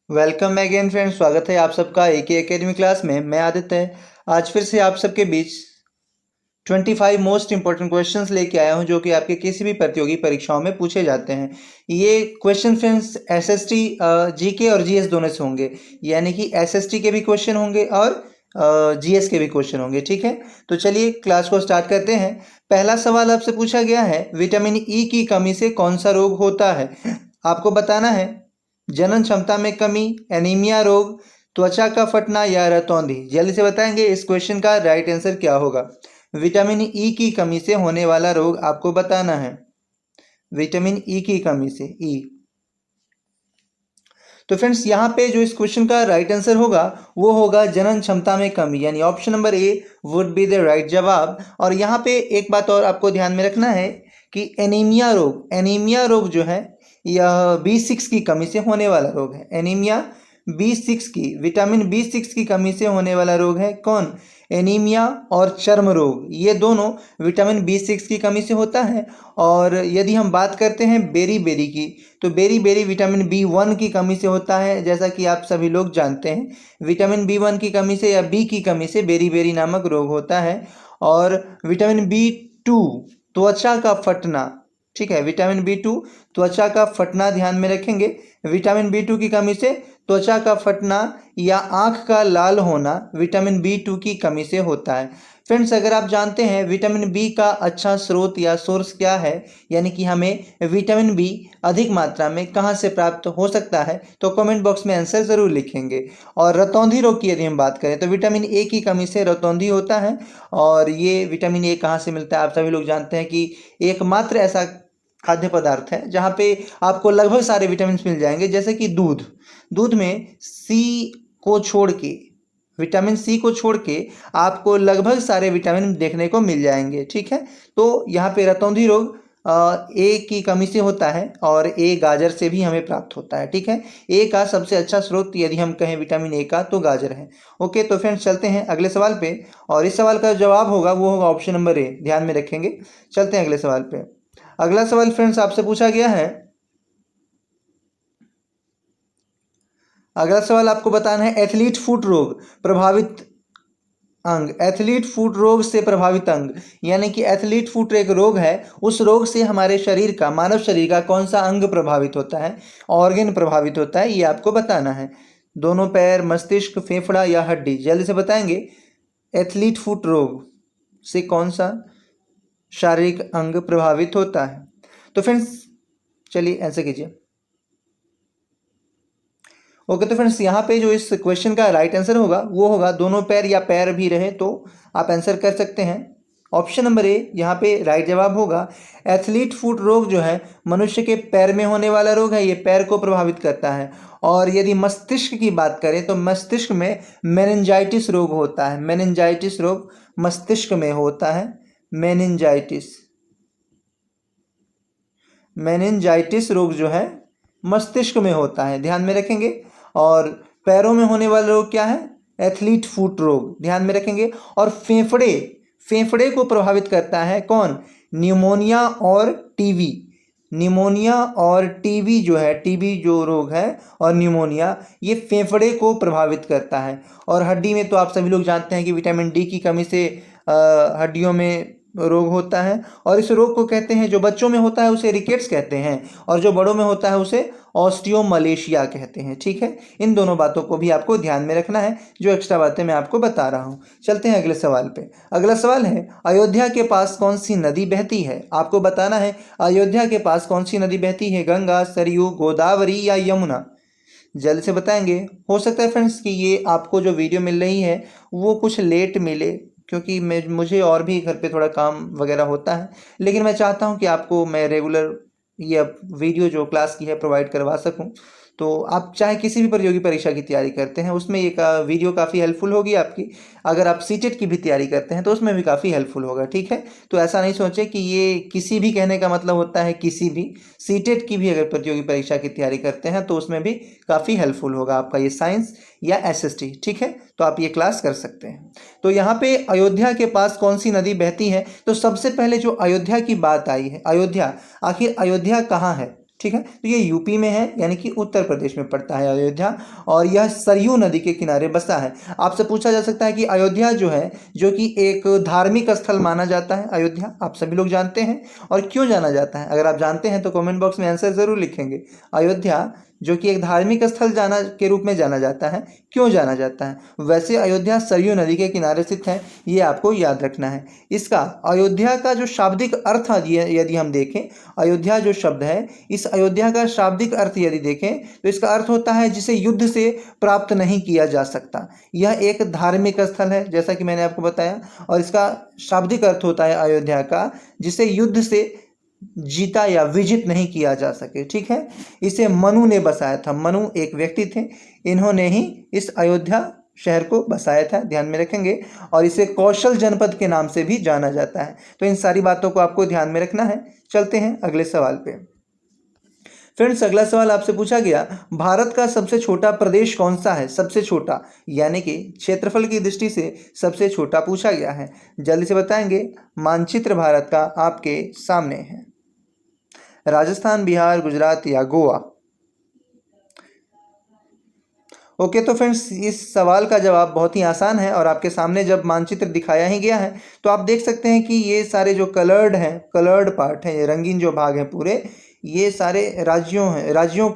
Welcome again friends, स्वागत है आप सबका AK एकेडमी क्लास में। मैं आदित्य आज फिर से आप सबके बीच 25 मोस्ट इंपॉर्टेंट क्वेश्चंस लेके आया हूं जो कि आपके किसी भी प्रतियोगी परीक्षाओं में पूछे जाते हैं। ये क्वेश्चन फ्रेंड्स SST GK और GS दोनों से होंगे, यानी कि SST के भी क्वेश्चन होंगे और GS के भी क्वेश्चन होंगे। ठीक है, तो चलिए क्लास को स्टार्ट करते हैं। पहला सवाल आपसे पूछा गया है, विटामिन ई की कमी से कौन सा रोग होता है। आपको बताना है जनन क्षमता में कमी, एनीमिया रोग, त्वचा का फटना या रतौंधी। जल्दी से बताएंगे इस क्वेश्चन का राइट आंसर क्या होगा। विटामिन ई की कमी से होने वाला रोग आपको बताना है। विटामिन ई की कमी से ई। तो फ्रेंड्स यहाँ पे जो इस क्वेश्चन का राइट आंसर होगा वो होगा जनन क्षमता में कमी, यानी option number A would be the right जवाब। और यहाँ पे एक बात और आपको ध्यान में रखना है कि एनीमिया रोग जो है यह B6 की कमी से होने वाला रोग है। एनीमिया B6 की, विटामिन B6 की कमी से होने वाला रोग है कौन? एनीमिया और चर्म रोग, ये दोनों विटामिन B6 की कमी से होता है। और यदि हम बात करते हैं बेरी बेरी की, तो बेरी बेरी विटामिन B1 की कमी से होता है। जैसा कि आप सभी लोग जानते हैं, विटामिन B1 की कमी से या बी की कमी से बेरी बेरी नामक रोग होता है। और विटामिन B2 त्वचा का फटना, ठीक है, विटामिन B2 त्वचा का फटना ध्यान में रखेंगे। विटामिन B2 की कमी से त्वचा का फटना या आंख का लाल होना विटामिन B2 की कमी से होता है। फ्रेंड्स, अगर आप जानते हैं विटामिन बी का अच्छा स्रोत या सोर्स क्या है, यानी कि हमें विटामिन बी अधिक मात्रा में कहाँ से प्राप्त हो सकता है, तो कमेंट बॉक्स में आंसर ज़रूर लिखेंगे। और रतौंधी रोग की यदि हम बात करें तो विटामिन ए की कमी से रतौंधी होता है। और ये विटामिन ए कहाँ से मिलता है, आप सभी लोग जानते हैं कि एकमात्र ऐसा खाद्य पदार्थ है जहाँ पे आपको लगभग सारे विटामिन मिल जाएंगे। जैसे कि दूध में विटामिन सी को छोड़ के आपको लगभग सारे विटामिन देखने को मिल जाएंगे। ठीक है, तो यहाँ पे रतौंधी रोग ए की कमी से होता है और ए गाजर से भी हमें प्राप्त होता है। ठीक है, ए का सबसे अच्छा स्रोत यदि हम कहें विटामिन ए का तो गाजर है। ओके, तो फ्रेंड्स चलते हैं अगले सवाल पे, और इस सवाल का जवाब होगा वो होगा ऑप्शन नंबर ए, ध्यान में रखेंगे। चलते हैं अगले सवाल पे। अगला सवाल फ्रेंड्स आपसे पूछा गया है, अगला सवाल आपको बताना है एथलीट फुट रोग प्रभावित अंग। एथलीट फुट रोग से प्रभावित अंग, यानी कि एथलीट फुट एक रोग है, उस रोग से हमारे शरीर का, मानव शरीर का कौन सा अंग प्रभावित होता है, ऑर्गन प्रभावित होता है, ये आपको बताना है। दोनों पैर, मस्तिष्क, फेफड़ा या हड्डी। जल्दी से बताएंगे एथलीट फुट रोग से कौन सा शारीरिक अंग प्रभावित होता है। तो फ्रेंड्स चलिए आंसर कीजिए। ओके, तो फ्रेंड्स यहाँ पे जो इस क्वेश्चन का राइट आंसर होगा वो होगा दोनों पैर या पैर भी रहे तो आप आंसर कर सकते हैं। ऑप्शन नंबर ए यहाँ पे राइट जवाब होगा। एथलीट फुट रोग जो है मनुष्य के पैर में होने वाला रोग है, ये पैर को प्रभावित करता है। और यदि मस्तिष्क की बात करें तो मस्तिष्क में मेनिंजाइटिस रोग होता है। मेनिंजाइटिस रोग मस्तिष्क में होता है। मेनिंजाइटिस रोग जो है मस्तिष्क में होता है, ध्यान में रखेंगे। और पैरों में होने वाला रोग क्या है? एथलीट फुट रोग, ध्यान में रखेंगे। और फेफड़े को प्रभावित करता है कौन? निमोनिया और टीबी। निमोनिया और टीबी जो है, टीबी जो रोग है और निमोनिया, ये फेफड़े को प्रभावित करता है। और हड्डी में तो आप सभी लोग जानते हैं कि विटामिन डी की कमी से हड्डियों में रोग होता है। और इस रोग को कहते हैं, जो बच्चों में होता है उसे रिकेट्स कहते हैं, और जो बड़ों में होता है उसे ऑस्टियोमलेशिया कहते हैं। ठीक है, इन दोनों बातों को भी आपको ध्यान में रखना है, जो एक्स्ट्रा बातें मैं आपको बता रहा हूँ। चलते हैं अगले सवाल पे। अगला सवाल है, अयोध्या के पास कौन सी नदी बहती है? आपको बताना है अयोध्या के पास कौन सी नदी बहती है, गंगा, सरयू, गोदावरी या यमुना। जल्दी से बताएंगे। हो सकता है फ्रेंड्स कि ये आपको जो वीडियो मिल रही है वो कुछ लेट मिले, क्योंकि मुझे और भी घर पे थोड़ा काम वगैरह होता है, लेकिन मैं चाहता हूँ कि आपको मैं रेगुलर ये वीडियो जो क्लास की है प्रोवाइड करवा सकूँ। तो आप चाहे किसी भी प्रतियोगी परीक्षा की तैयारी करते हैं उसमें ये वीडियो काफ़ी हेल्पफुल होगी आपकी। अगर आप सीटेट की भी तैयारी करते हैं तो उसमें भी काफ़ी हेल्पफुल होगा। ठीक है, तो ऐसा नहीं सोचे कि ये किसी भी कहने का मतलब होता है किसी भी। सीटेट की भी अगर प्रतियोगी परीक्षा की तैयारी करते हैं तो उसमें भी काफ़ी हेल्पफुल होगा आपका ये साइंस या एसएसटी। ठीक है, तो आप ये क्लास कर सकते हैं। तो यहाँ पे अयोध्या के पास कौन सी नदी बहती है, तो सबसे पहले जो अयोध्या की बात आई है, अयोध्या, आखिर अयोध्या कहाँ है? ठीक है, तो ये यूपी में है, यानी कि उत्तर प्रदेश में पड़ता है अयोध्या, और यह सरयू नदी के किनारे बसा है। आपसे पूछा जा सकता है कि अयोध्या जो है, जो कि एक धार्मिक स्थल माना जाता है, अयोध्या आप सभी लोग जानते हैं, और क्यों जाना जाता है? अगर आप जानते हैं तो कमेंट बॉक्स में आंसर जरूर लिखेंगे। अयोध्या जो कि एक धार्मिक स्थल जाना के रूप में जाना जाता है, क्यों जाना जाता है? वैसे अयोध्या सरयू नदी के किनारे स्थित है, ये आपको याद रखना है। इसका अयोध्या का जो शाब्दिक अर्थ यदि हम देखें, अयोध्या जो शब्द है, इस अयोध्या का शाब्दिक अर्थ यदि देखें तो इसका अर्थ होता है जिसे युद्ध से प्राप्त नहीं किया जा सकता। यह एक धार्मिक स्थल है, जैसा कि मैंने आपको बताया, और इसका शाब्दिक अर्थ होता है अयोध्या का जिसे युद्ध से जीता या विजित नहीं किया जा सके। ठीक है, इसे मनु ने बसाया था। मनु एक व्यक्ति थे, इन्होंने ही इस अयोध्या शहर को बसाया था, ध्यान में रखेंगे, और इसे कौशल जनपद के नाम से भी जाना जाता है। तो इन सारी बातों को आपको ध्यान में रखना है। चलते हैं अगले सवाल पे। फ्रेंड्स, अगला सवाल आपसे पूछा गया, भारत का सबसे छोटा प्रदेश कौन सा है? सबसे छोटा, यानी कि क्षेत्रफल की दृष्टि से सबसे छोटा पूछा गया है। जल्दी से बताएंगे। मानचित्र भारत का आपके सामने है। राजस्थान, बिहार, गुजरात या गोवा? ओके, तो फ्रेंड्स इस सवाल का जवाब बहुत ही आसान है, और आपके सामने जब मानचित्र दिखाया ही गया है तो आप देख सकते हैं कि ये सारे जो कलर्ड हैं, कलर्ड पार्ट हैं, ये रंगीन जो भाग हैं पूरे, ये सारे राज्यों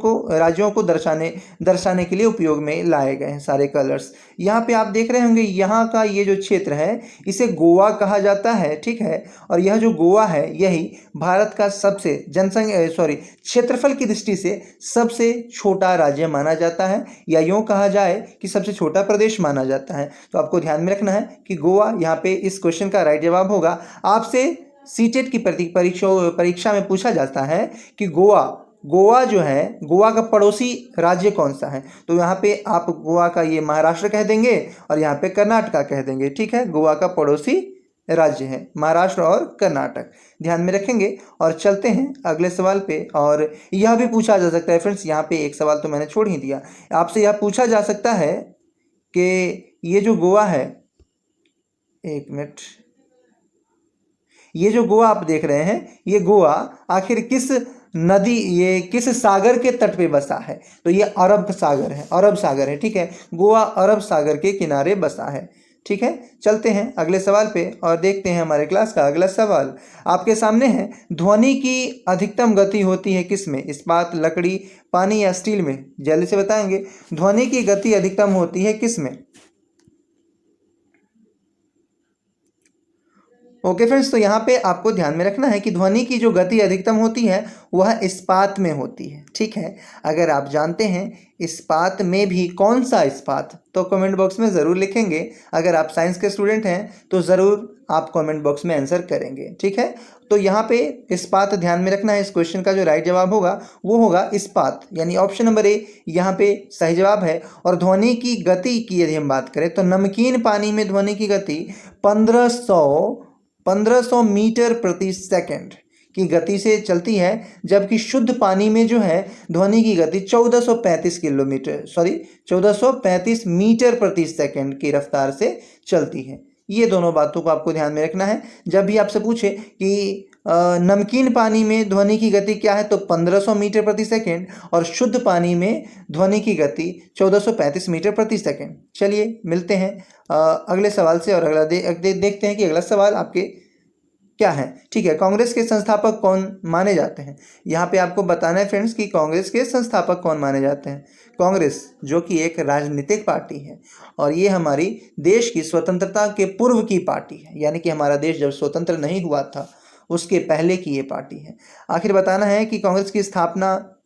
को दर्शाने के लिए उपयोग में लाए गए हैं सारे कलर्स। यहाँ पे आप देख रहे होंगे, यहाँ का ये जो क्षेत्र है इसे गोवा कहा जाता है। ठीक है, और यह जो गोवा है यही भारत का सबसे क्षेत्रफल की दृष्टि से सबसे छोटा राज्य माना जाता है, या यूँ कहा जाए कि सबसे छोटा प्रदेश माना जाता है। तो आपको ध्यान में रखना है कि गोवा यहाँ पे इस क्वेश्चन का राइट जवाब होगा। आपसे सीटेट की परीक्षा में पूछा जाता है कि गोवा जो है, गोवा का पड़ोसी राज्य कौन सा है? तो यहाँ पे आप गोवा का ये महाराष्ट्र कह देंगे, और यहाँ पे कर्नाटका कह देंगे। ठीक है, गोवा का पड़ोसी राज्य है महाराष्ट्र और कर्नाटक, ध्यान में रखेंगे। और चलते हैं अगले सवाल पे। और यह भी पूछा जा सकता है फ्रेंड्स, यहाँ पे एक सवाल तो मैंने छोड़ ही दिया, आपसे यह पूछा जा सकता है कि ये जो गोवा है, एक मिनट, ये जो गोवा आप देख रहे हैं, ये गोवा आखिर किस सागर के तट पे बसा है? तो ये अरब सागर है। ठीक है, गोवा अरब सागर के किनारे बसा है। ठीक है, चलते हैं अगले सवाल पे और देखते हैं हमारे क्लास का अगला सवाल आपके सामने है। ध्वनि की अधिकतम गति होती है किस में? इस्पात, लकड़ी, पानी या स्टील में? जल्दी से बताएंगे। ध्वनि की गति अधिकतम होती है किस में? ओके फ्रेंड्स, तो यहाँ पे आपको ध्यान में रखना है कि ध्वनि की जो गति अधिकतम होती है वह इस्पात में होती है। ठीक है, अगर आप जानते हैं इस्पात में भी कौन सा इस्पात, तो कमेंट बॉक्स में ज़रूर लिखेंगे। अगर आप साइंस के स्टूडेंट हैं तो ज़रूर आप कमेंट बॉक्स में आंसर करेंगे। ठीक है, तो यहाँ पे इस्पात ध्यान में रखना है। इस क्वेश्चन का जो राइट जवाब होगा वो होगा इस्पात, यानी ऑप्शन नंबर ए यहाँ पे सही जवाब है। और ध्वनि की गति की यदि हम बात करें तो नमकीन पानी में ध्वनि की गति 1500 मीटर प्रति सेकंड की गति से चलती है, जबकि शुद्ध पानी में जो है ध्वनि की गति 1435 मीटर प्रति सेकंड की रफ्तार से चलती है। ये दोनों बातों को आपको ध्यान में रखना है। जब भी आपसे पूछे कि नमकीन पानी में ध्वनि की गति क्या है, तो 1500 मीटर प्रति सेकंड, और शुद्ध पानी में ध्वनि की गति 1435 मीटर प्रति सेकंड। चलिए मिलते हैं अगले सवाल से, और अगला देखते हैं कि अगला सवाल आपके क्या है। ठीक है, कांग्रेस के संस्थापक कौन माने जाते हैं? यहाँ पे आपको बताना है फ्रेंड्स कि कांग्रेस के संस्थापक कौन माने जाते हैं। कांग्रेस जो कि एक राजनीतिक पार्टी है, और ये हमारी देश की स्वतंत्रता के पूर्व की पार्टी है, यानी कि हमारा देश जब स्वतंत्र नहीं हुआ था उसके पहले की ये पार्टी है। आखिर बताना है कि कांग्रेस की स्थापना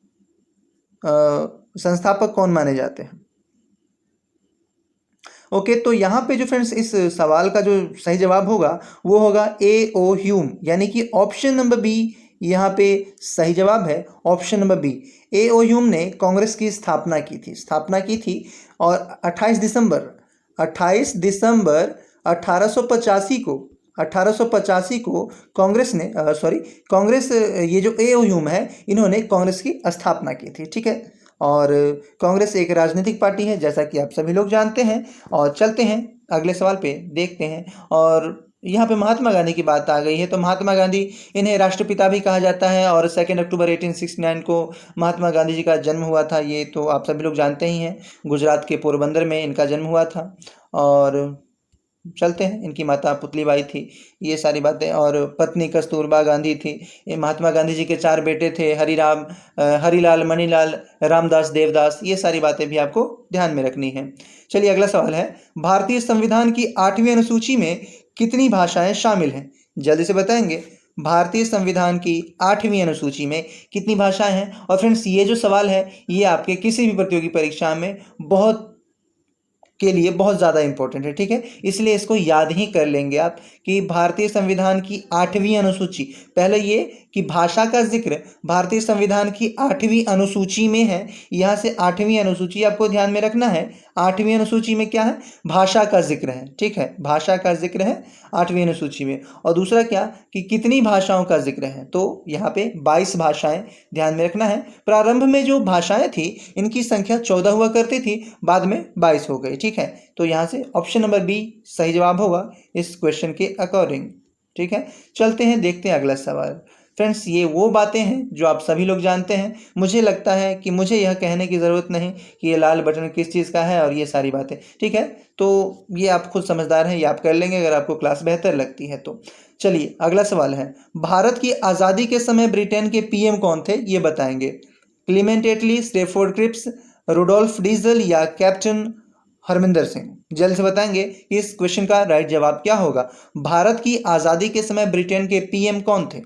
संस्थापक कौन माने जाते हैं। ओके, तो यहाँ पे जो फ्रेंड्स इस सवाल का जो सही जवाब होगा वो होगा A.O. ह्यूम, यानी कि ऑप्शन नंबर बी यहाँ पे सही जवाब है। Option number B, A.O. Hume ने कांग्रेस की स्थापना की थी और 28 दिसंबर 1885 को कांग्रेस ये जो A.O. ह्यूम है इन्होंने कांग्रेस की स्थापना की थी। ठीक है, और कांग्रेस एक राजनीतिक पार्टी है जैसा कि आप सभी लोग जानते हैं। और चलते हैं अगले सवाल पे देखते हैं, और यहाँ पे महात्मा गांधी की बात आ गई है, तो महात्मा गांधी, इन्हें राष्ट्रपिता भी कहा जाता है और 2 अक्टूबर 1869 को महात्मा गांधी जी का जन्म हुआ था। ये तो आप सभी लोग जानते ही हैं, गुजरात के पोरबंदर में इनका जन्म हुआ था। और चलते हैं, इनकी माता पुतलीबाई थी, ये सारी बातें। और पत्नी कस्तूरबा गांधी थी। ये महात्मा गांधी जी के 4 बेटे थे, हरिलाल, मणिलाल, रामदास, देवदास। ये सारी बातें भी आपको ध्यान में रखनी है। चलिए अगला सवाल है, भारतीय संविधान की 8वीं अनुसूची में कितनी भाषाएं शामिल हैं? जल्दी से बताएंगे। भारतीय संविधान की 8वीं अनुसूची में कितनी भाषाएं हैं? और फ्रेंड्स, ये जो सवाल है ये आपके किसी भी प्रतियोगी परीक्षा में के लिए बहुत ज़्यादा इंपॉर्टेंट है, ठीक है। इसलिए इसको याद ही कर लेंगे आप कि भारतीय संविधान की 8वीं अनुसूची, पहले ये कि भाषा का जिक्र भारतीय संविधान की 8वीं अनुसूची में है। यहाँ से 8वीं अनुसूची आपको ध्यान में रखना है। 8वीं अनुसूची में क्या है? भाषा का जिक्र है, ठीक है, भाषा का जिक्र है 8वीं अनुसूची में। और दूसरा क्या कि कितनी भाषाओं का जिक्र है, तो यहाँ पे 22 भाषाएं ध्यान में रखना है। प्रारंभ में जो भाषाएं थी इनकी संख्या 14 हुआ करती थी, बाद में 22 हो गई, ठीक है। तो यहाँ से ऑप्शन नंबर बी सही जवाब होगा इस क्वेश्चन के अकॉर्डिंग, ठीक है। चलते हैं, देखते हैं अगला सवाल। फ्रेंड्स, ये वो बातें हैं जो आप सभी लोग जानते हैं। मुझे लगता है कि मुझे यह कहने की ज़रूरत नहीं कि ये लाल बटन किस चीज़ का है और ये सारी बातें, ठीक है। तो ये आप खुद समझदार हैं, ये आप कर लेंगे अगर आपको क्लास बेहतर लगती है तो। चलिए अगला सवाल है, भारत की आज़ादी के समय ब्रिटेन के पीएम कौन थे? ये बताएंगे। क्लीमेंट एटली, स्टैफोर्ड क्रिप्स, रुडोल्फ डीजल या कैप्टन हरमिंदर सिंह? जल्द से बताएंगे कि इस क्वेश्चन का राइट जवाब क्या होगा। भारत की आज़ादी के समय ब्रिटेन के पीएम कौन थे?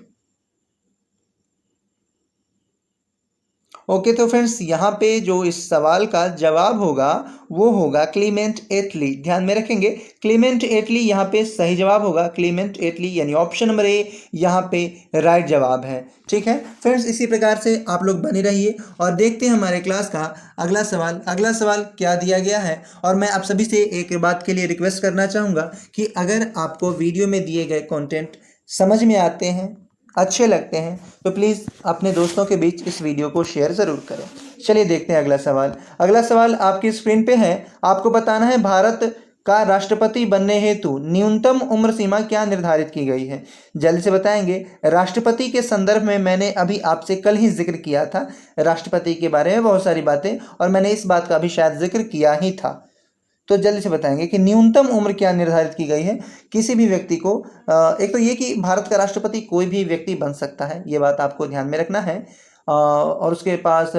ओके, तो फ्रेंड्स यहाँ पे जो इस सवाल का जवाब होगा वो होगा क्लीमेंट एटली। ध्यान में रखेंगे, क्लीमेंट एटली यहाँ पे सही जवाब होगा। क्लीमेंट एटली यानी ऑप्शन नंबर ए यहाँ पे राइट जवाब है, ठीक है। फ्रेंड्स, इसी प्रकार से आप लोग बने रहिए और देखते हैं हमारे क्लास का अगला सवाल। अगला सवाल क्या दिया गया है, और मैं आप सभी से एक बात के लिए रिक्वेस्ट करना चाहूँगा कि अगर आपको वीडियो में दिए गए कंटेंट समझ में आते हैं, अच्छे लगते हैं, तो प्लीज़ अपने दोस्तों के बीच इस वीडियो को शेयर ज़रूर करें। चलिए देखते हैं अगला सवाल। अगला सवाल आपकी स्क्रीन पे है। आपको बताना है भारत का राष्ट्रपति बनने हेतु न्यूनतम उम्र सीमा क्या निर्धारित की गई है? जल्दी से बताएंगे। राष्ट्रपति के संदर्भ में मैंने अभी आपसे कल ही जिक्र किया था, राष्ट्रपति के बारे में बहुत सारी बातें, और मैंने इस बात का भी शायद जिक्र किया ही था। तो जल्दी से बताएंगे कि न्यूनतम उम्र क्या निर्धारित की गई है किसी भी व्यक्ति को। एक तो ये कि भारत का राष्ट्रपति कोई भी व्यक्ति बन सकता है, ये बात आपको ध्यान में रखना है। और उसके पास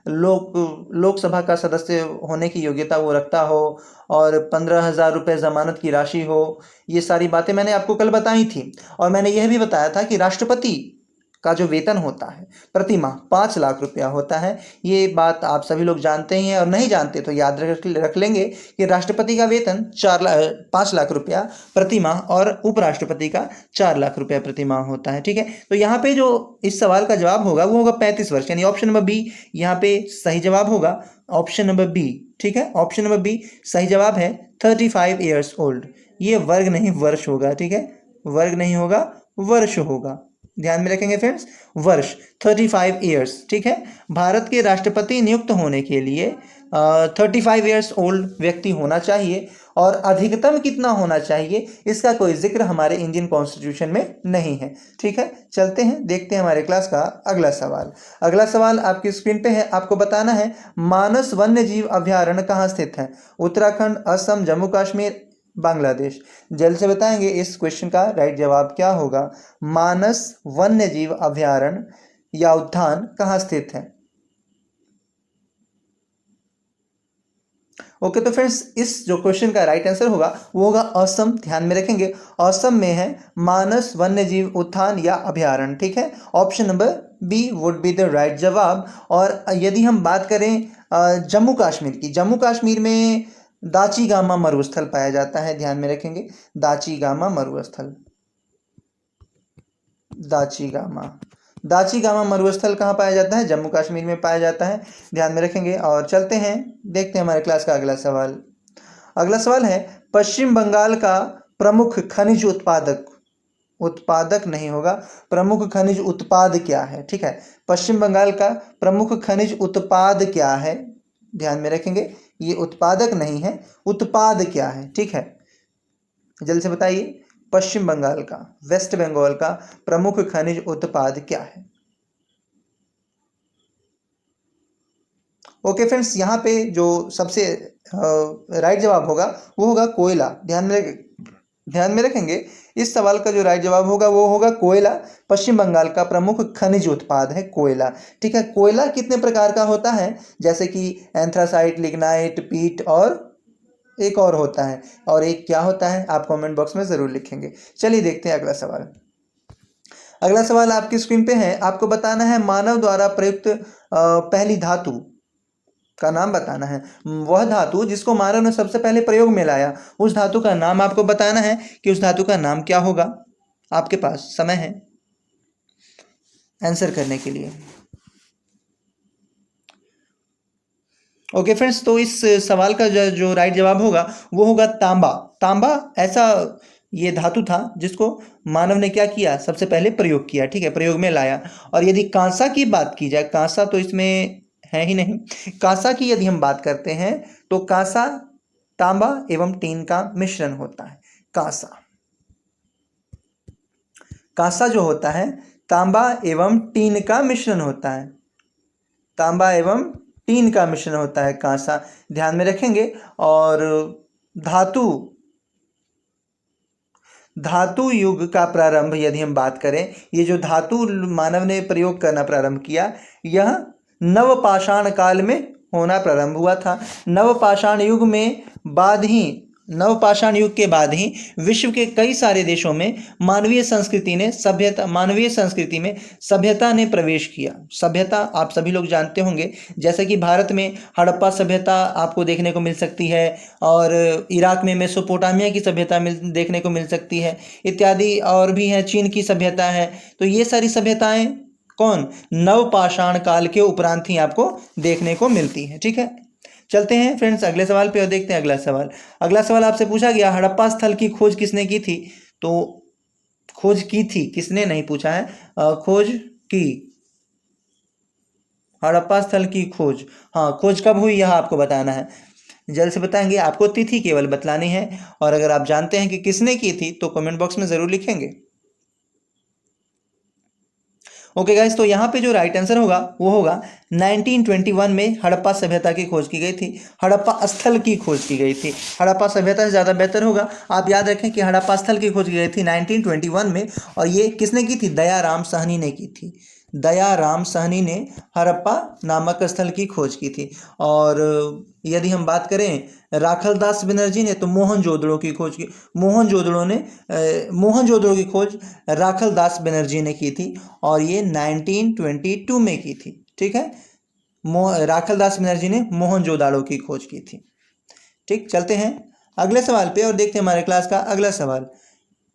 लोकसभा का सदस्य होने की योग्यता वो रखता हो, और 15,000 रुपये ज़मानत की राशि हो। ये सारी बातें मैंने आपको कल बताई थी। और मैंने यह भी बताया था कि राष्ट्रपति का जो वेतन होता है प्रति माह 5 लाख रुपया होता है। ये बात आप सभी लोग जानते ही हैं, और नहीं जानते तो याद रख लेंगे कि राष्ट्रपति का वेतन 5 लाख रुपया प्रति माह और उपराष्ट्रपति का 4 लाख रुपया प्रति माह होता है, ठीक है। तो यहाँ पे जो इस सवाल का जवाब होगा वो होगा 35 वर्ष, यानी ऑप्शन नंबर बी यहाँ पे सही जवाब होगा। ऑप्शन नंबर बी, ठीक है, ऑप्शन नंबर बी सही जवाब है। 35 ईयर्स ओल्ड, ये वर्ग नहीं वर्ष होगा, ठीक है, वर्ग नहीं होगा, वर्ष होगा। ध्यान में रखेंगे फ्रेंड्स, वर्ष, 35 ईयर्स, ठीक है। भारत के राष्ट्रपति नियुक्त होने के लिए 35 ईयर्स ओल्ड व्यक्ति होना चाहिए, और अधिकतम कितना होना चाहिए इसका कोई जिक्र हमारे इंडियन कॉन्स्टिट्यूशन में नहीं है, ठीक है। चलते हैं, देखते हैं हमारे क्लास का अगला सवाल। अगला सवाल आपकी स्क्रीन पे है। आपको बताना है मानस वन्य जीव अभ्यारण्य कहाँ स्थित है? उत्तराखंड, असम, जम्मू कश्मीर, बांग्लादेश? जल्द से बताएंगे इस क्वेश्चन का राइट जवाब क्या होगा। मानस वन्य जीव अभ्यारण्य या उद्यान कहाँ स्थित है? ओके, तो फ्रेंड्स इस जो क्वेश्चन का राइट आंसर होगा वो होगा असम। ध्यान में रखेंगे, असम में है मानस वन्य जीव उद्यान या अभ्यारण्य, ठीक है। Option number B would be the right जवाब। और यदि हम बात करें जम्मू कश्मीर की, जम्मू कश्मीर में दाची गामा मरुस्थल पाया जाता है। ध्यान में रखेंगे, दाची गामा मरुस्थल, दाची गामा मरुस्थल कहाँ पाया जाता है? जम्मू कश्मीर में पाया जाता है। ध्यान में रखेंगे। और चलते हैं, देखते हैं हमारे क्लास का अगला सवाल। अगला सवाल है पश्चिम बंगाल का प्रमुख खनिज उत्पादक नहीं होगा, प्रमुख खनिज उत्पाद क्या है? ठीक है, पश्चिम बंगाल का प्रमुख खनिज उत्पाद क्या है? ध्यान में रखेंगे, ये उत्पादक नहीं है, उत्पाद क्या है? ठीक है, जल्दी से बताइए, पश्चिम बंगाल का, वेस्ट बंगाल का प्रमुख खनिज उत्पाद क्या है? ओके फ्रेंड्स, यहाँ पे जो सबसे राइट जवाब होगा वो होगा कोयला। ध्यान में रखेंगे, इस सवाल का जो राइट जवाब होगा वो होगा कोयला। पश्चिम बंगाल का प्रमुख खनिज उत्पाद है कोयला। ठीक है, कोयला कितने प्रकार का होता है? जैसे कि एंथ्रासाइट, लिग्नाइट, पीट और एक और होता है, और एक क्या होता है आप कमेंट बॉक्स में ज़रूर लिखेंगे। चलिए देखते हैं अगला सवाल। अगला सवाल आपकी स्क्रीन पे है, आपको बताना है मानव द्वारा प्रयुक्त पहली धातु का नाम बताना है। वह धातु जिसको मानव ने सबसे पहले प्रयोग में लाया, उस धातु का नाम आपको बताना है कि उस धातु का नाम क्या होगा। आपके पास समय है आंसर करने के लिए। ओके फ्रेंड्स, तो इस सवाल का जो राइट जवाब होगा वो होगा तांबा। तांबा ऐसा ये धातु था जिसको मानव ने क्या किया, सबसे पहले प्रयोग किया। ठीक है, प्रयोग में लाया। और यदि कांसा की बात की जाए, कांसा तो इसमें है ही नहीं। कांसा की यदि हम बात करते हैं तो कांसा तांबा एवं टीन का मिश्रण होता है। कांसा कांसा जो होता है तांबा एवं टीन का मिश्रण होता है। तांबा एवं टीन का मिश्रण होता है कांसा, ध्यान में रखेंगे। और धातु धातु युग का प्रारंभ यदि हम बात करें, ये जो धातु मानव ने प्रयोग करना प्रारंभ किया, यह नवपाषाण काल में होना प्रारंभ हुआ था। नवपाषाण युग में बाद ही नवपाषाण युग के बाद ही विश्व के कई सारे देशों में मानवीय संस्कृति में सभ्यता ने प्रवेश किया। सभ्यता आप सभी लोग जानते होंगे, जैसे कि भारत में हड़प्पा सभ्यता आपको देखने को मिल सकती है, और इराक में मेसोपोटामिया की सभ्यता देखने को मिल सकती है इत्यादि, और भी है चीन की सभ्यता है। तो ये सारी सभ्यताएं कौन, नवपाषाण काल के उपरांत ही आपको देखने को मिलती है। ठीक है, चलते हैं फ्रेंड्स अगले सवाल पे और देखते हैं अगला सवाल। अगला सवाल आपसे पूछा गया, हड़प्पा स्थल की खोज किसने की थी? तो खोज की थी, किसने नहीं पूछा है, खोज की, हड़प्पा स्थल की खोज। हाँ, खोज कब हुई यह आपको बताना है। जल्द से बताएंगे, आपको तिथि केवल बतलानी है, और अगर आप जानते हैं कि किसने की थी तो कमेंट बॉक्स में ज़रूर लिखेंगे। ओके गाइस, तो यहाँ पे जो राइट आंसर होगा वो होगा 1921 में हड़प्पा सभ्यता की खोज की गई थी। हड़प्पा स्थल की खोज की गई थी, हड़प्पा सभ्यता से ज़्यादा बेहतर होगा आप याद रखें कि हड़प्पा स्थल की खोज की गई थी 1921 में। और ये किसने की थी? दयाराम साहनी ने की थी। दयाराम साहनी ने हड़प्पा नामक स्थल की खोज की थी। और यदि हम बात करें राखलदास बनर्जी ने, तो मोहनजोदड़ो की खोज की, मोहनजोदड़ो की खोज राखलदास बनर्जी ने की थी, और ये 1922 में की थी। ठीक है, राखलदास बनर्जी ने मोहनजोदड़ो की खोज की थी। ठीक, चलते हैं अगले सवाल पे और देखते हैं हमारे क्लास का अगला सवाल।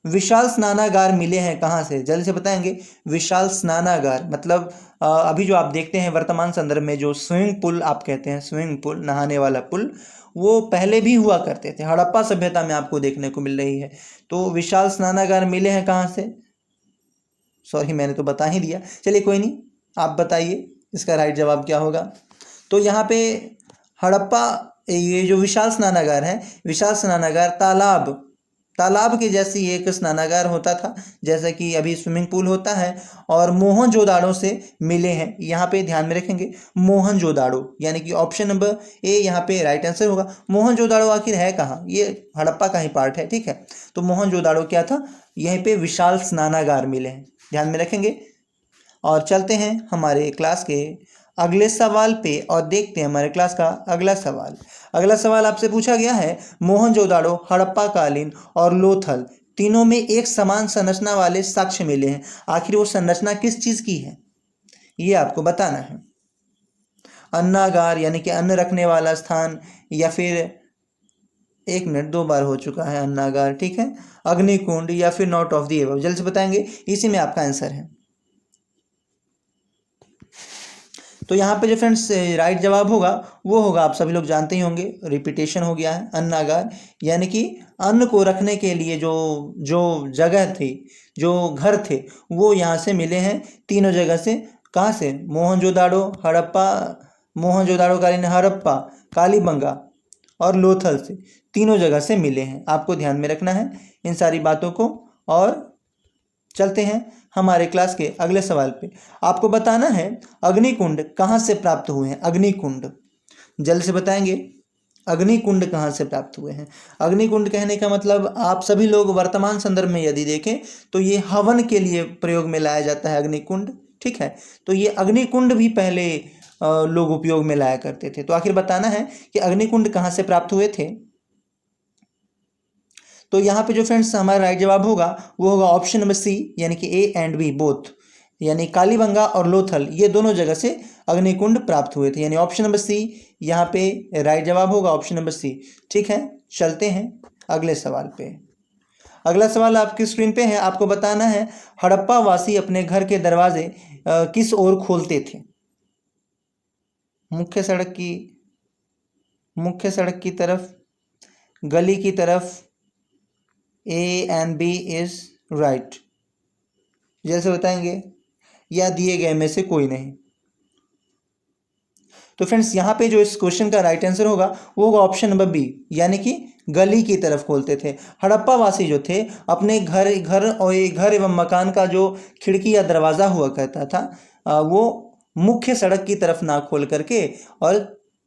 विशाल स्नानागार मिले हैं कहाँ से? जल्दी से बताएंगे। विशाल स्नानागार मतलब अभी जो आप देखते हैं वर्तमान संदर्भ में जो स्विमिंग पूल आप कहते हैं, स्विमिंग पूल, नहाने वाला पुल, वो पहले भी हुआ करते थे, हड़प्पा सभ्यता में आपको देखने को मिल रही है। तो विशाल स्नानागार मिले हैं कहाँ से? सॉरी, मैंने तो बता ही दिया, चलिए कोई नहीं, आप बताइए इसका राइट जवाब क्या होगा। तो यहाँ पे हड़प्पा, ये जो विशाल स्नानागार है, विशाल स्नानागार तालाब के जैसी एक स्नानागार होता था, जैसे कि अभी स्विमिंग पूल होता है, और मोहनजोदाड़ो से मिले हैं। यहाँ पे ध्यान में रखेंगे मोहनजोदाड़ो, यानी कि ऑप्शन नंबर ए यहाँ पे राइट आंसर होगा। मोहनजोदाड़ो आखिर है कहाँ? ये हड़प्पा का ही पार्ट है। ठीक है, तो मोहनजोदाड़ो क्या था? यहीं पे विशाल स्नानागार मिले हैं, ध्यान में रखेंगे। और चलते हैं हमारे क्लास के अगले सवाल पे और देखते हैं हमारे क्लास का अगला सवाल। अगला सवाल आपसे पूछा गया है, मोहनजोदाड़ो, हड़प्पा कालीन और लोथल तीनों में एक समान संरचना वाले साक्ष्य मिले हैं। आखिर वो संरचना किस चीज़ की है, ये आपको बताना है। अन्नागार यानी कि अन्न रखने वाला स्थान, या फिर 1 मिनट 2 बार हो चुका है अन्नागार। ठीक है, अग्निकुंड, या फिर नॉट ऑफ दी एबव। जल्द से बताएंगे, इसी में आपका आंसर है। तो यहाँ पे जो फ्रेंड्स राइट जवाब होगा वो होगा, आप सभी लोग जानते ही होंगे, रिपीटेशन हो गया है, अन्नागार, यानी कि अन्न को रखने के लिए जो जो जगह थी, जो घर थे, वो यहाँ से मिले हैं तीनों जगह से। कहाँ से? मोहनजोदाड़ो, हड़प्पा, मोहनजोदाड़ो कालीन, हड़प्पा, कालीबंगा और लोथल से, तीनों जगह से मिले हैं। आपको ध्यान में रखना है इन सारी बातों को, और चलते हैं हमारे क्लास के अगले सवाल पे। आपको बताना है अग्निकुंड कहाँ से प्राप्त हुए हैं। अग्निकुंड जल्द से बताएंगे, अग्निकुंड कहाँ से प्राप्त हुए हैं। अग्निकुंड कहने का मतलब आप सभी लोग वर्तमान संदर्भ में यदि देखें तो ये हवन के लिए प्रयोग में लाया जाता है अग्निकुंड, ठीक है। तो ये अग्निकुंड भी पहले लोग उपयोग में लाया करते थे। तो आखिर बताना है कि अग्निकुंड कहाँ से प्राप्त हुए थे। तो यहाँ पे जो फ्रेंड्स हमारा राइट जवाब होगा वो होगा ऑप्शन नंबर सी, यानी कि ए एंड बी बोथ, यानी कालीबंगा और लोथल ये दोनों जगह से अग्निकुंड प्राप्त हुए थे, यानी ऑप्शन नंबर सी यहाँ पे राइट जवाब होगा, ऑप्शन नंबर सी, ठीक है। चलते हैं अगले सवाल पे। अगला सवाल आपकी स्क्रीन पे है। आपको बताना है हड़प्पा वासी अपने घर के दरवाजे किस ओर खोलते थे। मुख्य सड़क की तरफ, गली की तरफ, A and B is right, जैसे बताएंगे, या दिए गए में से कोई नहीं। तो फ्रेंड्स यहाँ पे जो इस क्वेश्चन का राइट आंसर होगा वो होगा ऑप्शन नंबर बी, यानी कि गली की तरफ खोलते थे। हड़प्पा वासी जो थे अपने घर एवं मकान का जो खिड़की या दरवाज़ा हुआ करता था वो मुख्य सड़क की तरफ ना खोल करके और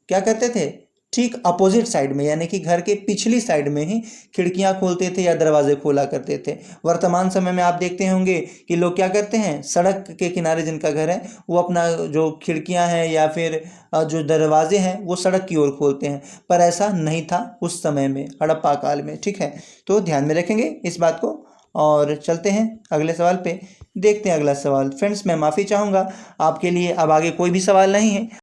क्या करते थे, ठीक अपोजिट साइड में, यानी कि घर के पिछली साइड में ही खिड़कियां खोलते थे या दरवाजे खोला करते थे। वर्तमान समय में आप देखते होंगे कि लोग क्या करते हैं, सड़क के किनारे जिनका घर है वो अपना जो खिड़कियां हैं या फिर जो दरवाजे हैं वो सड़क की ओर खोलते हैं, पर ऐसा नहीं था उस समय में, हड़प्पा काल में, ठीक है। तो ध्यान में रखेंगे इस बात को। और चलते हैं अगले सवाल पे, देखते हैं अगला सवाल। फ्रेंड्स मैं माफ़ी चाहूँगा, आपके लिए अब आगे कोई भी सवाल नहीं है।